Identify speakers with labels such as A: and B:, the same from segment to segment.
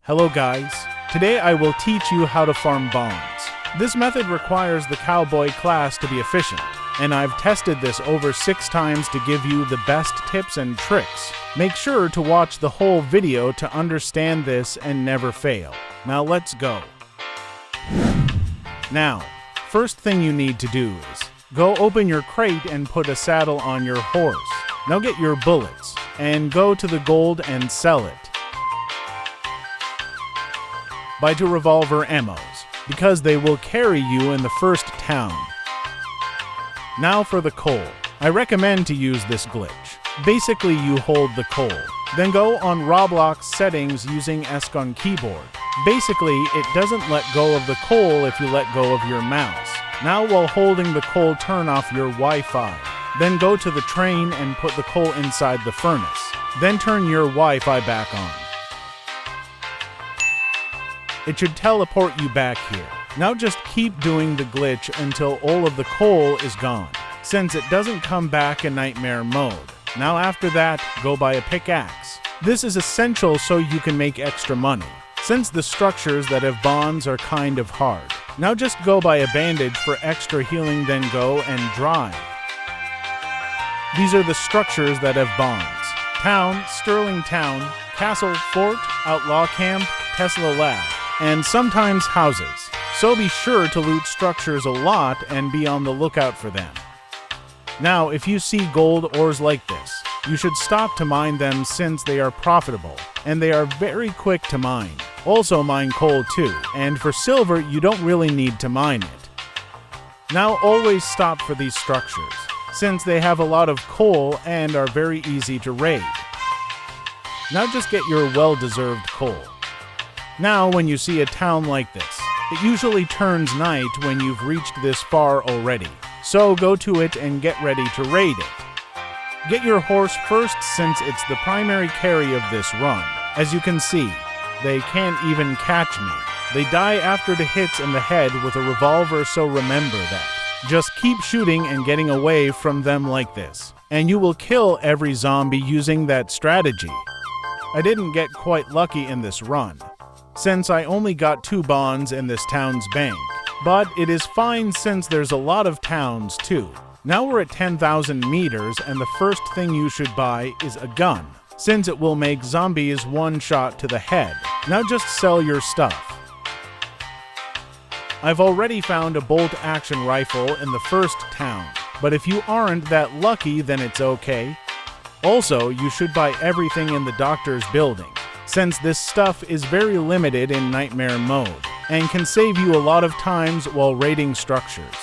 A: Hello guys, today I will teach you how to farm bonds. This method requires the Cowboy class to be efficient, and I've tested this over 6 times to give you the best tips and tricks. Make sure to watch the whole video to understand this and never fail. Now let's go. Now, first thing you need to do is go open your crate and put a saddle on your horse. Now get your bullets and go to the gold and sell it. Buy 2 revolver ammos, because they will carry you in the first town. Now for the coal. I recommend to use this glitch. Basically, you hold the coal, then go on Roblox settings using ESC on keyboard. Basically, it doesn't let go of the coal if you let go of your mouse. Now while holding the coal, turn off your Wi-Fi. Then go to the train and put the coal inside the furnace. Then turn your Wi-Fi back on. It should teleport you back here. Now just keep doing the glitch until all of the coal is gone, since it doesn't come back in nightmare mode. Now after that, go buy a pickaxe. This is essential so you can make extra money, since the structures that have bonds are kind of hard. Now just go buy a bandage for extra healing, then go and drive. These are the structures that have bonds: Town, Sterling Town, Castle, Fort, Outlaw Camp, Tesla Lab, and sometimes houses. So be sure to loot structures a lot and be on the lookout for them. Now, if you see gold ores like this, you should stop to mine them since they are profitable, and they are very quick to mine. Also mine coal too, and for silver you don't really need to mine it. Now always stop for these structures, since they have a lot of coal and are very easy to raid. Now just get your well-deserved coal. Now when you see a town like this, it usually turns night when you've reached this far already. So go to it and get ready to raid it. Get your horse first since it's the primary carry of this run. As you can see, they can't even catch me. They die after the hits in the head with a revolver, so remember that. Just keep shooting and getting away from them like this, and you will kill every zombie using that strategy. I didn't get quite lucky in this run, since I only got 2 bonds in this town's bank. But it is fine since there's a lot of towns too. Now we're at 10,000 meters, and the first thing you should buy is a gun, since it will make zombies one shot to the head. Now just sell your stuff. I've already found a bolt-action rifle in the first town, but if you aren't that lucky, then it's okay. Also, you should buy everything in the doctor's building, since this stuff is very limited in nightmare mode, and can save you a lot of times while raiding structures.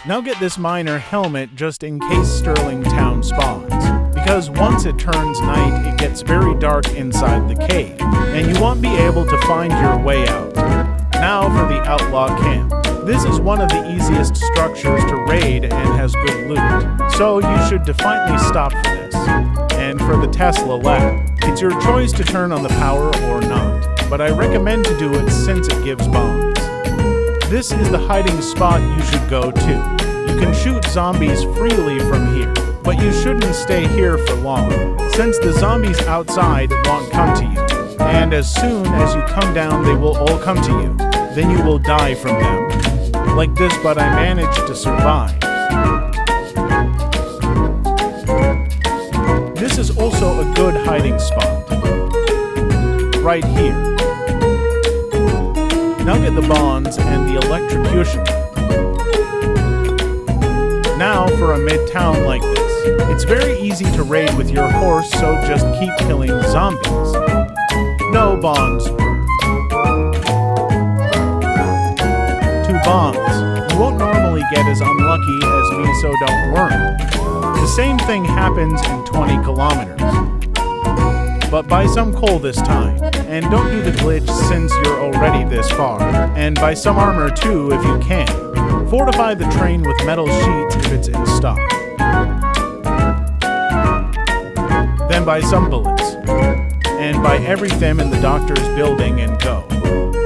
A: Now get this miner helmet just in case Sterling Town spawns, because once it turns night, it gets very dark inside the cave, and you won't be able to find your way out. Now for the Outlaw Camp. This is one of the easiest structures to raid and has good loot, so you should definitely stop for this. And for the Tesla Lab, it's your choice to turn on the power or not, but I recommend to do it since it gives bombs. This is the hiding spot you should go to. You can shoot zombies freely from here, but you shouldn't stay here for long, since the zombies outside won't come to you, and as soon as you come down they will all come to you. Then you will die from them, like this, but I managed to survive. This is also a good hiding spot, right here. Now get the bonds and the electrocution. Now for a mid-town like this. It's very easy to raid with your horse, so just keep killing zombies. No bonds. 2 bonds. You won't normally get as unlucky as me, so don't worry. The same thing happens in 20 kilometers. But buy some coal this time, and don't do the glitch since you're already this far, and buy some armor too if you can. Fortify the train with metal sheets if it's in stock. Then buy some bullets, and buy everything in the doctor's building and go.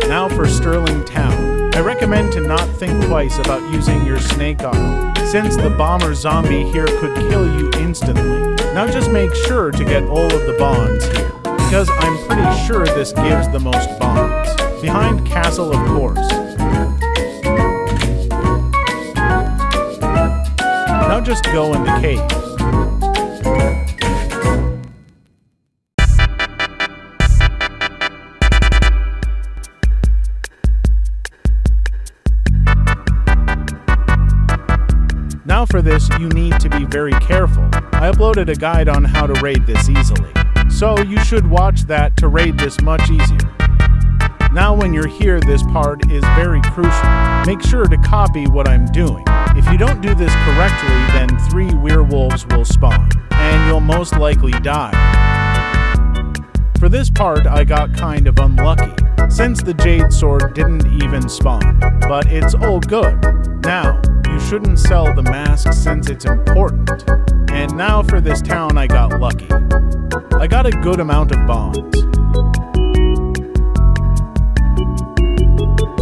A: Now for Sterling Town. I recommend to not think twice about using your snake oil, since the bomber zombie here could kill you instantly. Now just make sure to get all of the bonds here, because I'm pretty sure this gives the most bonds. Behind castle, of course. Now just go in the cave. Now for this, you need to be very careful. I uploaded a guide on how to raid this easily, so you should watch that to raid this much easier. Now when you're here, this part is very crucial. Make sure to copy what I'm doing. If you don't do this correctly, then 3 werewolves will spawn, and you'll most likely die. For this part, I got kind of unlucky, since the jade sword didn't even spawn, but it's all good. Now, you shouldn't sell the mask since it's important. And now for this town, I got lucky. I got a good amount of bonds.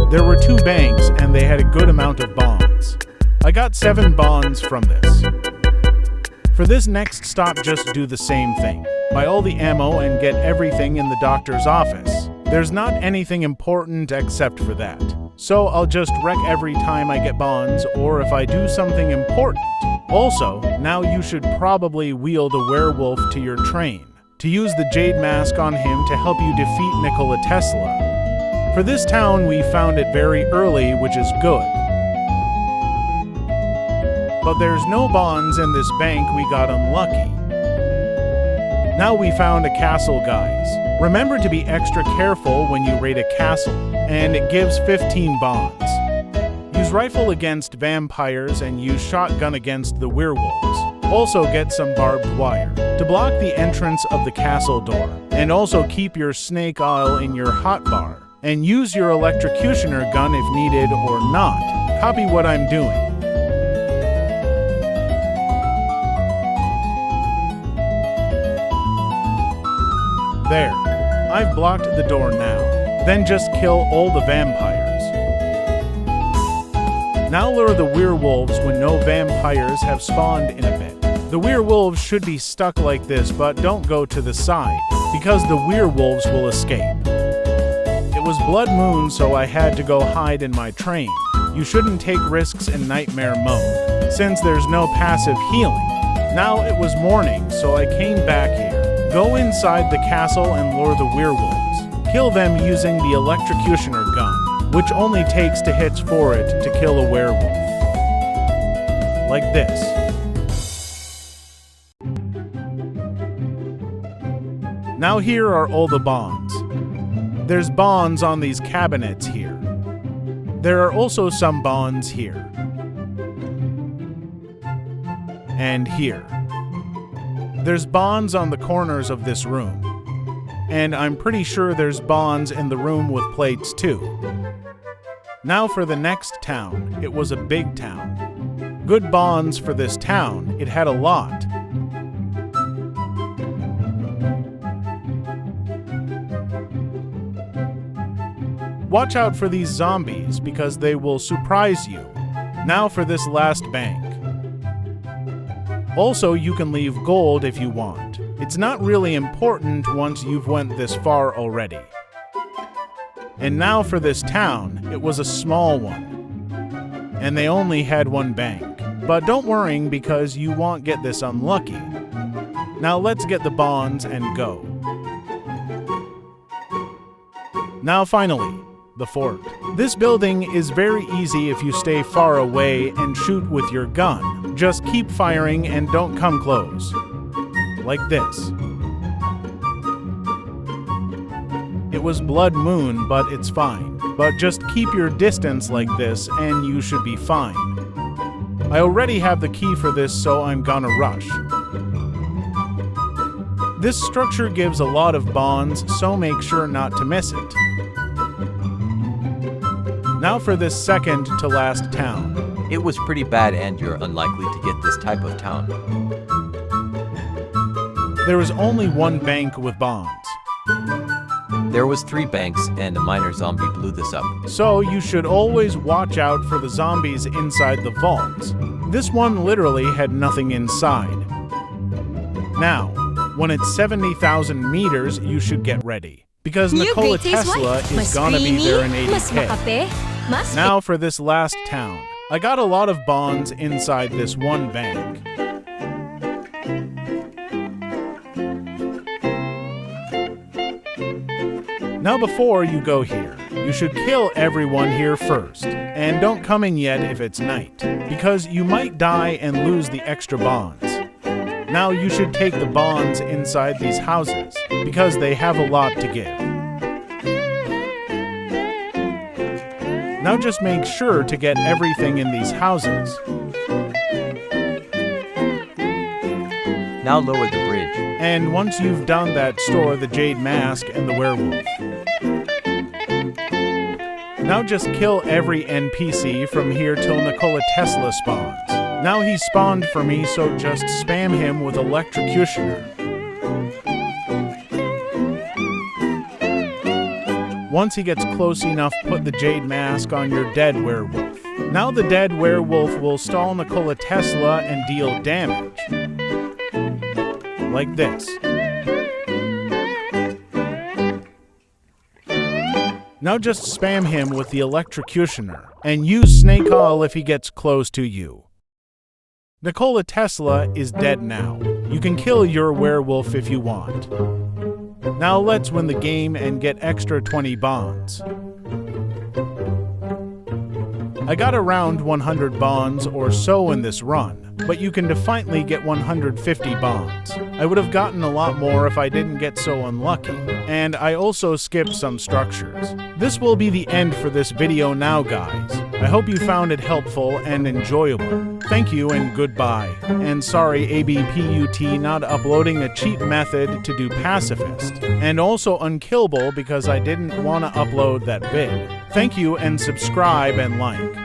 A: There were 2 banks and they had a good amount of bonds. I got 7 bonds from this. For this next stop, just do the same thing. Buy all the ammo and get everything in the doctor's office. There's not anything important except for that. So I'll just wreck every time I get bonds or if I do something important. Also, now you should probably wield a werewolf to your train to use the jade mask on him to help you defeat Nikola Tesla. For this town, we found it very early, which is good. But there's no bonds in this bank, we got unlucky. Now we found a castle, guys. Remember to be extra careful when you raid a castle, and it gives 15 bonds. Use rifle against vampires and use shotgun against the werewolves. Also get some barbed wire to block the entrance of the castle door. And also keep your snake oil in your hotbar. And use your electrocutioner gun if needed or not. Copy what I'm doing. There. I've blocked the door now. Then just kill all the vampires. Now lure the werewolves when no vampires have spawned in a bit. The werewolves should be stuck like this, but don't go to the side, because the werewolves will escape. It was blood moon, so I had to go hide in my train. You shouldn't take risks in nightmare mode, since there's no passive healing. Now it was morning, so I came back here. Go inside the castle and lure the werewolves. Kill them using the electrocutioner gun, which only takes 2 hits for it to kill a werewolf. Like this. Now here are all the bonds. There's bonds on these cabinets here. There are also some bonds here. And here. There's bonds on the corners of this room. And I'm pretty sure there's bonds in the room with plates too. Now for the next town. It was a big town. Good bonds for this town. It had a lot. Watch out for these zombies because they will surprise you. Now for this last bank. Also, you can leave gold if you want. It's not really important once you've went this far already. And now for this town, it was a small one. And they only had 1 bank. But don't worry because you won't get this unlucky. Now let's get the bonds and go. Now finally, the fort. This building is very easy if you stay far away and shoot with your gun. Just keep firing and don't come close. Like this. It was blood moon, but it's fine. But just keep your distance like this and you should be fine. I already have the key for this, so I'm gonna rush. This structure gives a lot of bonds, so make sure not to miss it. Now for this second to last town.
B: It was pretty bad and you're unlikely to get this type of town.
A: There was only 1 bank with bonds.
B: There was 3 banks and a minor zombie blew this up.
A: So you should always watch out for the zombies inside the vaults. This one literally had nothing inside. Now, When it's 70,000 meters, you should get ready. Because
C: New
A: Nikola
C: greatest
A: Tesla
C: wife.
A: is
C: Mas
A: gonna be
C: creamy,
A: there in
C: mas
A: 80K.
C: makape, mas
A: Now for this last town. I got a lot of bonds inside this one bank. Now before you go here, you should kill everyone here first. And don't come in yet if it's night, because you might die and lose the extra bonds. Now you should take the bonds inside these houses, because they have a lot to give. Now just make sure to get everything in these houses.
B: Now lower the bridge.
A: And once you've done that, store the jade mask and the werewolf. Now just kill every NPC from here till Nikola Tesla spawns. Now he spawned for me, so just spam him with electrocutioner. Once he gets close enough, put the jade mask on your dead werewolf. Now the dead werewolf will stall Nikola Tesla and deal damage. Like this. Now just spam him with the electrocutioner, and use Snake Oil if he gets close to you. Nikola Tesla is dead now. You can kill your werewolf if you want. Now let's win the game and get extra 20 bonds. I got around 100 bonds or so in this run, but you can definitely get 150 bonds. I would have gotten a lot more if I didn't get so unlucky, and I also skipped some structures. This will be the end for this video now, guys. I hope you found it helpful and enjoyable. Thank you and goodbye. And sorry ABPUT not uploading a cheap method to do pacifist, and also unkillable because I didn't want to upload that vid. Thank you and subscribe and like.